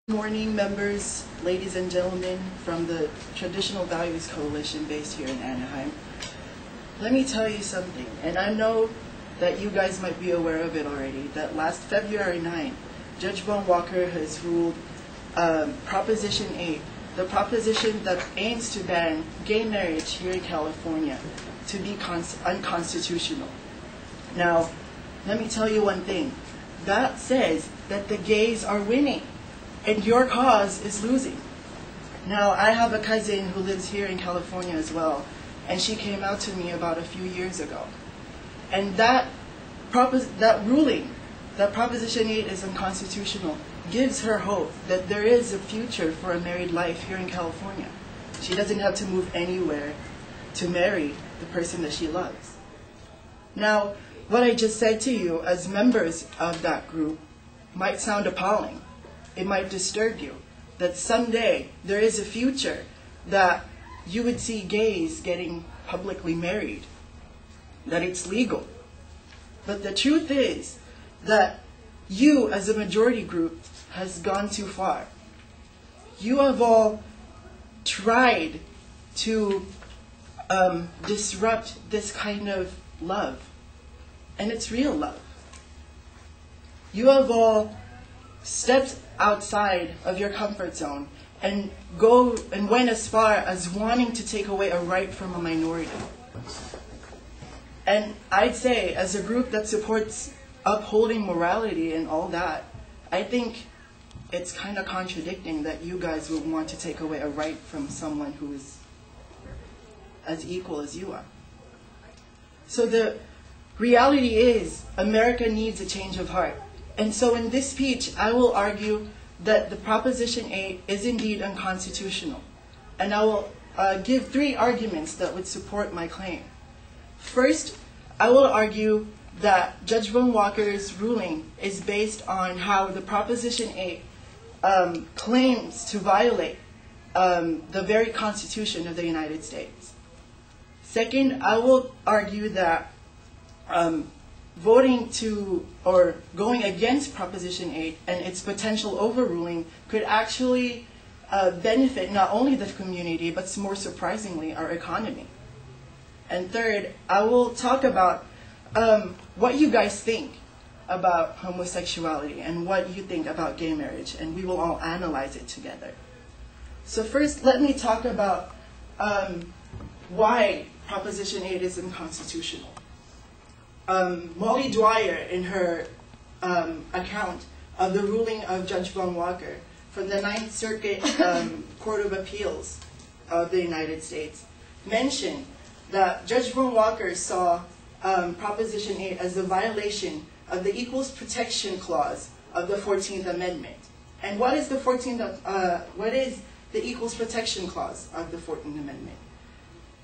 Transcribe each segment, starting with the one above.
Good morning, members, ladies and gentlemen from the Traditional Values Coalition based here in Anaheim. Let me tell you something, and I know that you guys might be aware of it already, that last February 9, Judge Von Walker has ruled Proposition 8, the proposition that aims to ban gay marriage here in California, to be unconstitutional. Now, let me tell you one thing. That says that the gays are winning, and your cause is losing. Now, I have a cousin who lives here in California as well, and she came out to me about a few years ago. And that ruling, that Proposition 8 is unconstitutional, gives her hope that there is a future for a married life here in California. She doesn't have to move anywhere to marry the person that she loves. Now, what I just said to you as members of that group might sound appalling. It might disturb you that someday there is a future that you would see gays getting publicly married, that it's legal. But the truth is that you as a majority group has gone too far. You have all tried to disrupt this kind of love, and it's real love. You have all stepped outside of your comfort zone and went as far as wanting to take away a right from a minority. And I'd say, as a group that supports upholding morality and all that, I think it's kind of contradicting that you guys would want to take away a right from someone who is as equal as you are. So the reality is, America needs a change of heart. And so in this speech, I will argue that the Proposition 8 is indeed unconstitutional. And I will give 3 arguments that would support my claim. First, I will argue that Judge Von Walker's ruling is based on how the Proposition 8 claims to violate the very Constitution of the United States. Second, I will argue that voting to or going against Proposition 8 and its potential overruling could actually benefit not only the community, but more surprisingly, our economy. And third, I will talk about what you guys think about homosexuality and what you think about gay marriage, and we will all analyze it together. So first, let me talk about why Proposition 8 is unconstitutional. Molly Dwyer, in her account of the ruling of Judge Von Walker from the Ninth Circuit Court of Appeals of the United States, mentioned that Judge Von Walker saw Proposition 8 as a violation of the Equals Protection Clause of the 14th Amendment. And what is the Equals Protection Clause of the 14th Amendment?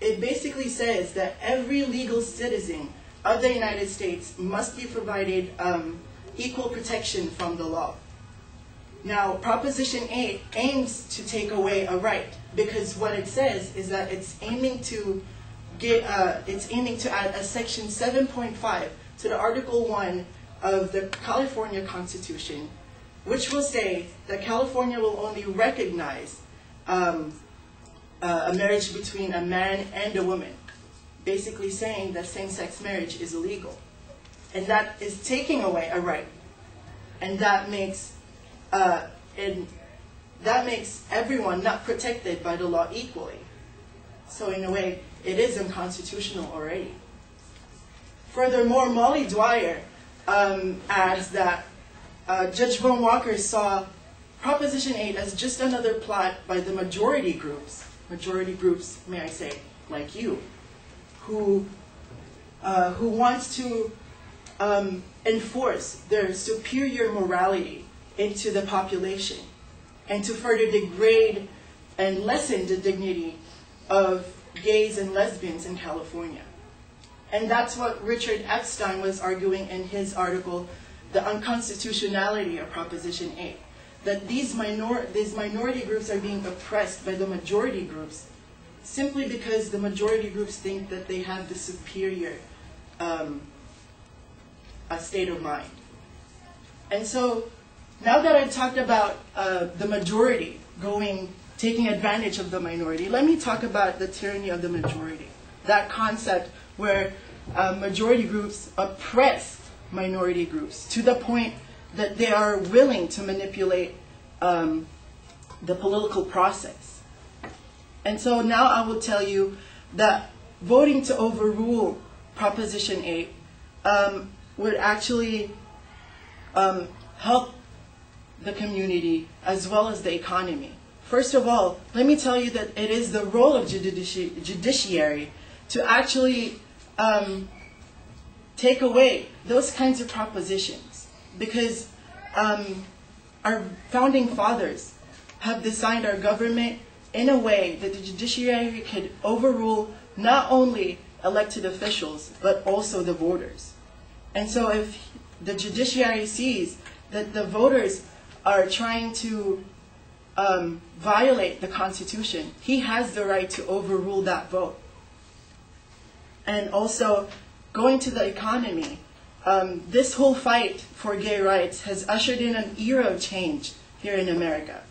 It basically says that every legal citizen of the United States must be provided equal protection from the law. Now, Proposition 8 aims to take away a right, because what it says is that it's aiming to add a Section 7.5 to the Article 1 of the California Constitution, which will say that California will only recognize a marriage between a man and a woman, basically saying that same-sex marriage is illegal. And that is taking away a right. And that makes everyone not protected by the law equally. So in a way, it is unconstitutional already. Furthermore, Molly Dwyer adds that Judge Von Walker saw Proposition 8 as just another plot by the majority groups, may I say, like you, who wants to enforce their superior morality into the population and to further degrade and lessen the dignity of gays and lesbians in California. And that's what Richard Epstein was arguing in his article, The Unconstitutionality of Proposition 8, that these minority groups are being oppressed by the majority groups simply because the majority groups think that they have the superior state of mind. And so Now that I've talked about the majority taking advantage of the minority, let me talk about the tyranny of the majority. That concept where majority groups oppress minority groups to the point that they are willing to manipulate the political process. And so now I will tell you that voting to overrule Proposition 8 would actually help the community as well as the economy. First of all, let me tell you that it is the role of judiciary to actually take away those kinds of propositions, because our founding fathers have designed our government in a way that the judiciary could overrule not only elected officials, but also the voters. And so if the judiciary sees that the voters are trying to violate the Constitution, he has the right to overrule that vote. And also, going to the economy, this whole fight for gay rights has ushered in an era of change here in America.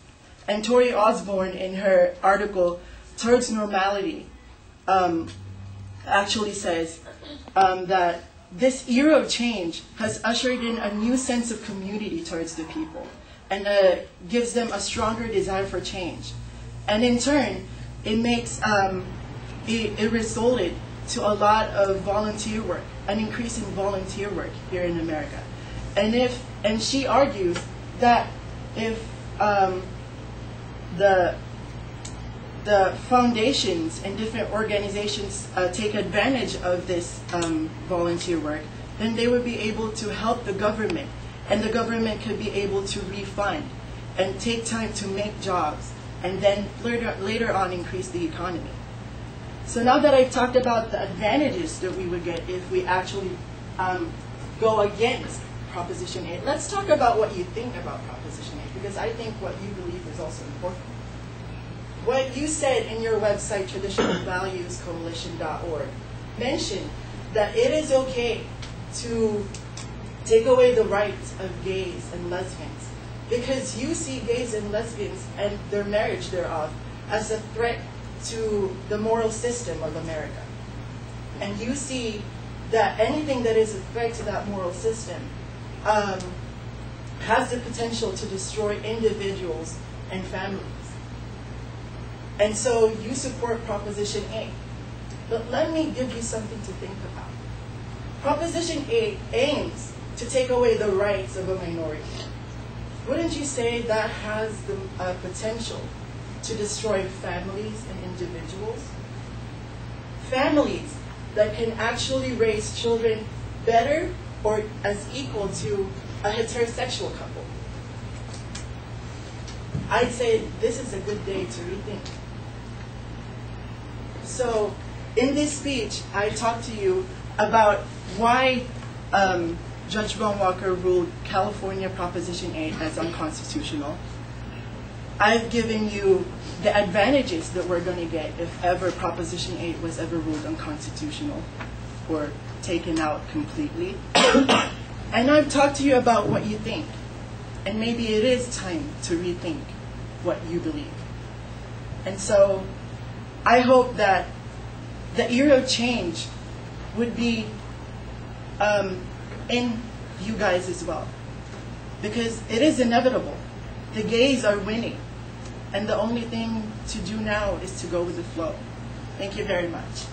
And Tori Osborne, in her article, Towards Normality, actually says that this era of change has ushered in a new sense of community towards the people, and gives them a stronger desire for change. And in turn, it makes, it resulted to a lot of volunteer work, an increase in volunteer work here in America. And she argues that if the foundations and different organizations take advantage of this volunteer work, then they would be able to help the government, and the government could be able to refund and take time to make jobs, and then later on increase the economy. So now that I've talked about the advantages that we would get if we actually go against Proposition 8, let's talk about what you think about Proposition 8, because I think what you believe is also important. What you said in your website, traditionalvaluescoalition.org, mentioned that it is okay to take away the rights of gays and lesbians because you see gays and lesbians and their marriage thereof as a threat to the moral system of America. And you see that anything that is a threat to that moral system has the potential to destroy individuals and families. And so you support Proposition 8. But let me give you something to think about. Proposition 8 aims to take away the rights of a minority. Wouldn't you say that has the potential to destroy families and individuals? Families that can actually raise children better or as equal to a heterosexual couple. I'd say this is a good day to rethink. So in this speech, I talked to you about why Judge Ron Walker ruled California Proposition 8 as unconstitutional. I've given you the advantages that we're going to get if ever Proposition 8 was ever ruled unconstitutional or taken out completely. And I've talked to you about what you think. And maybe it is time to rethink what you believe. And so I hope that the era of change would be in you guys as well. Because it is inevitable. The gays are winning. And the only thing to do now is to go with the flow. Thank you very much.